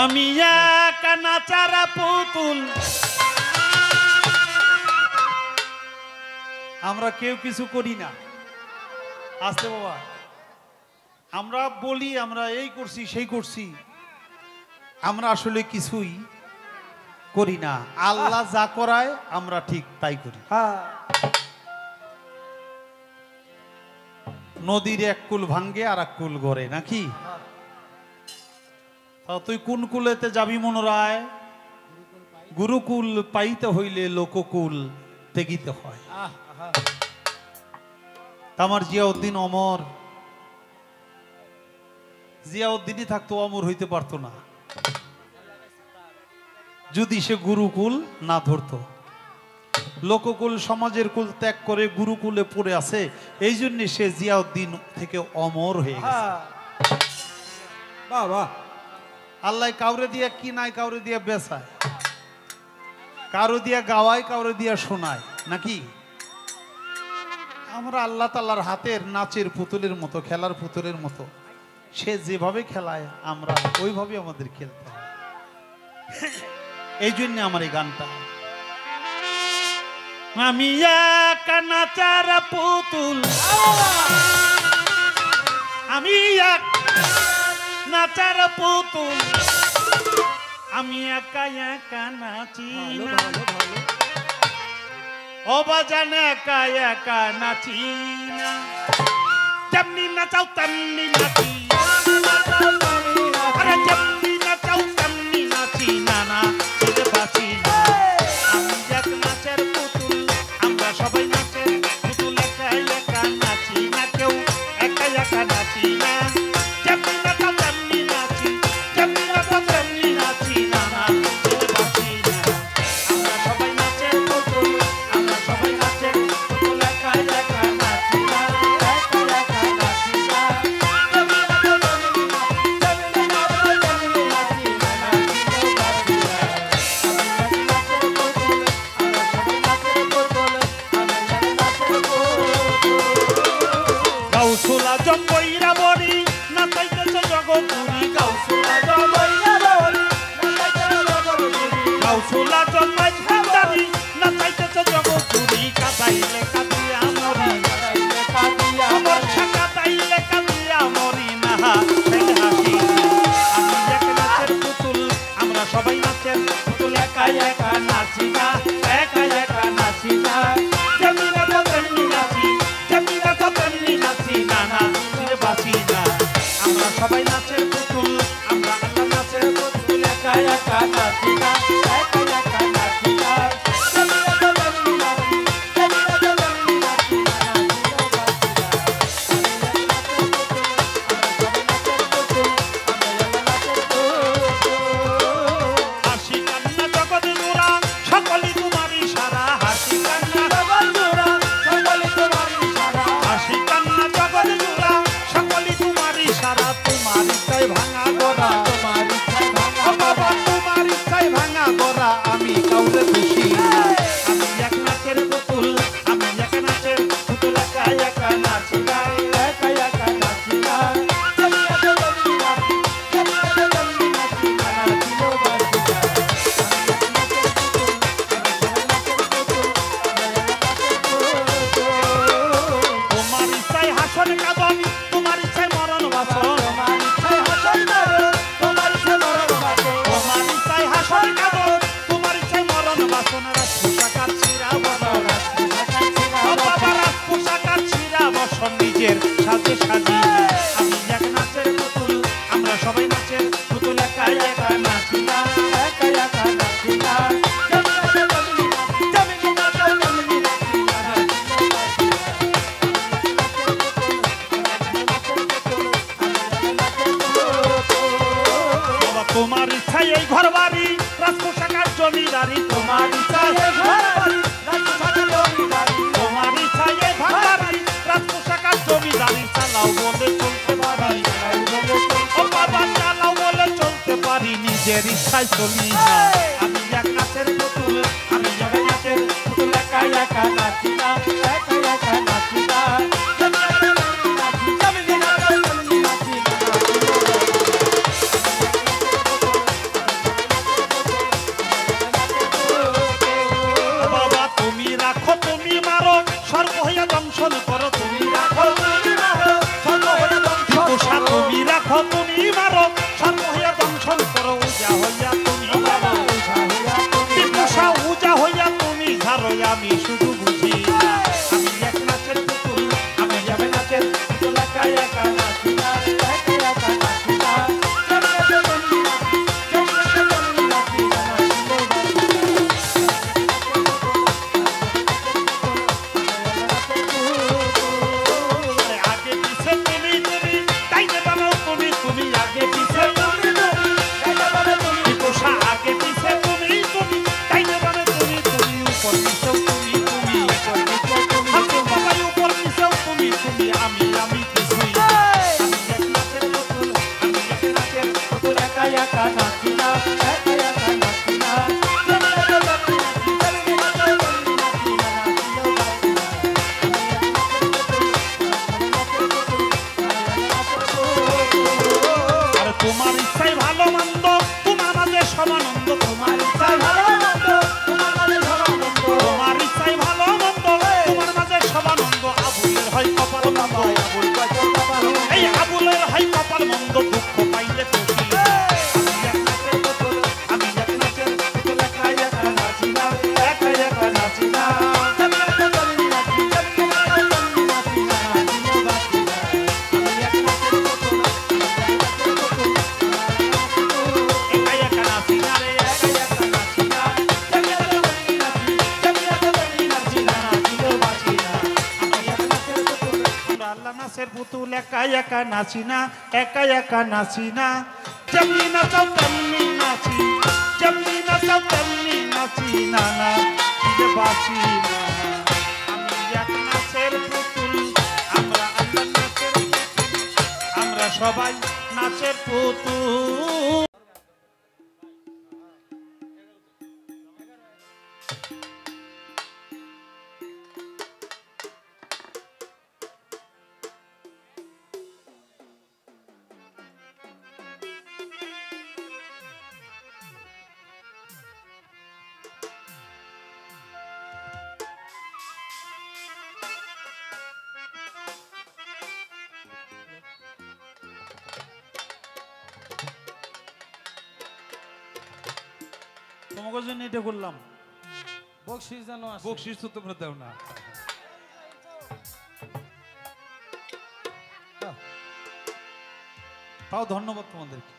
আমি একা নাচারা পুতুল। আমরা কেউ কিছু করি না। আসতে বাবা, আমরা বলি আমরা এই করছি সেই করছি, আমরা আসলে কিছুই করি না। আল্লাহ যা করায় আমরা ঠিক তাই করি। নদীর এক কুল ভাঙ্গে আর এক কুল গড়ে নাকি? তুই কোন কুলেতে যাবি মনোরায়? গুরুকুল পাইতে হইলে লোককুল তেগিতে হয়। আমার জিয়াউদ্দিন অমর, জিয়াউদ্দিনই থাকতো অমর হইতে পারতো না যদি সে গুরুকুল না ধরতো। লোককুল সমাজের কুল ত্যাগ করে গুরুকুলে পড়ে আছে, এই জন্য সে জিয়াউদ্দিন থেকে অমর হয়ে গেছে। বাবা, আল্লাহ কাউরে দিয়া কি নাই, কাউরে দিয়া বেচায়, কারো দিয়া গাওয়ায়, কাউরে দিয়া শোনায় নাকি? আমরা আল্লাহ তাআলার হাতের নাচের পুতুলের মতো, খেলার পুতুলের মতো। সে যেভাবে খেলায় আমরা ওইভাবে আমাদের খেলতে হয়। এই জন্য আমার এই গানটা। আমি একা নাচার পুতুল, আমি এক নাচার পুতুল, আমি একা একা নাচি না। ও বাজান একা একা নাচি না, যেমনি নাচাও তেমনি নাচি, আরে যেমনি নাচাও তেমনি নাচি না, না ছেড়ে বাঁচি না। আমি এক নাচের পুতুল, আমরা সবাই নাচের পুতুল, একা একা নাচি না, কেউ একা একা নাচি না। যেমনি নাচাও তেমনি নাচি, যেমনি নাচাও তেমনি নাচি না, না ছেড়ে বাঁচি না। আমরা সবাই নাচের পুতুল, আমরা সবাই নাচের পুতুল, একা একা নাচি না, একা একা নাচি না। যেমনি নাচাও তেমনি নাচি, যেমনি নাচাও তেমনি নাচি না, না ছেড়ে বাঁচি না। আমি এক নাচের পুতুল, আমরা সবাই নাচের পুতুল, আমি এক নাচের পুতুল। গাউসুলা জম্বইরা বড়ি নাচাইতেছে জগৎপুরি, গাউসুলা জম্বইরা বড়ি নাচাইতেছে জগৎপুরি, গাউসুলা জম্বাই ভান্ডারি নাচাইতেছে জগৎপুরি। কাদাইলে কাদিয়া মরি, কাদাইলে কাদিয়া মরি, কাদাইলে কাদিয়া মরি না, ছেড়ে হাসি। আমি এক নাচের পুতুল, আমরা সবাই নাচের পুতুল, একা একা নাচি না, একা একা নাচি না। যেমনি নাচাও তেমনি নাচি, যেমনি নাচাও তেমনি নাচি না, না ছেড়ে বাঁচি না। আমরা সবাই নাচের পুতুল, আমরা আল্লাহ নাচের পুতুল, একা একা নাচি না, একা একা নাচি না। যেমনি নাচাও তেমনি নাচি, যেমনি নাচাও তেমনি নাচি না, না ছেড়ে বাঁচি না। হাসি কান্না জগৎ জোড়া সকলই তোমারই সারা, হাসি কান্না জগৎ জোড়া সকলই তোমারই সারা, হাসি কান্না জগৎ জোড়া সকলই তোমারই সারা। তোমার ইচ্ছায় ভাঙা গড়া, তোমার ইচ্ছায় ভাঙা বাবা, তোমার ইচ্ছায় ভাঙা গড়া, আমি কাউরে খুশি না। আমি এক নাচের পুতুল, আমি এক নাচের পুতুল, একা একা নাচি না, একা একা নাচি না। যেমনি নাচাও তেমনি নাচি, যেমনি নাচাও তেমনি নাচি না, না ছেড়ে বাঁচি না। তোমার ইচ্ছায় হাসন কাঁদন, তোমার ইচ্ছায় মরণ বাসন, তোমার ইচ্ছায় হাসন কাঁদন, তোমার ইচ্ছায় মরণ বাসন, তোমার ইচ্ছায় হাসন কাঁদন, তোমার ইচ্ছায় মরণ বাসন। রাজ পোশাকার ছিঁড়া বসন, রাজ পোশাকার ছিঁড়া বাবা, রাজ পোশাকার ছিঁড়া বসন, নিজের সাজে সাজি। আমি এক নাচের পুতুল, আমরা সবাই নাচের পুতুল, একা একা নাচি না, একা একা নাচি না। যেমনি নাচাও তেমনি নাচি, যেমনি নাচাও তেমনি নাচি না, না ছেড়ে বাঁচি না। বাবা তোমার ইচ্ছায় এই ঘর বাড়ি, রাজ পোশাকার জমিদারি, তোমার ইচ্ছায় এই ঘর বাড়ি, রাজ পোশাকার জমিদারি, তোমার ইচ্ছায় এই ঘর বাড়ি, রাজ পোশাকার জমিদারি। চালাও বলে চলতে পারি, ও বাবা চালাও বলে চলতে পারি, নিজের ইচ্ছায় চলি না। আমি এক নাচের পুতুল, আমি এক নাচের পুতুল, একা একা নাচি না, একা একা নাচি না। যেমনি নাচাও তেমনি নাচি, যেমনি নাচাও তেমনি নাচি না, না ছেড়ে বাঁচি না। একা নাচি না, একা একা নাচি না, যেমনি নাচাও তেমনি নাচি, যেমনি নাচাও তেমনি নাচি, না না ফিরে বাঁচি না। আমি এক নাচের পুতুল, আমরা আল্লাহর নাচের পুতুল, আমরা সবাই নাচের পুতুল। তোমাকে জন্য এটা করলাম, বকশিস জানো আছে, বকশিস তো তোমরা দাও না। তাও ধন্যবাদ তোমাদেরকে।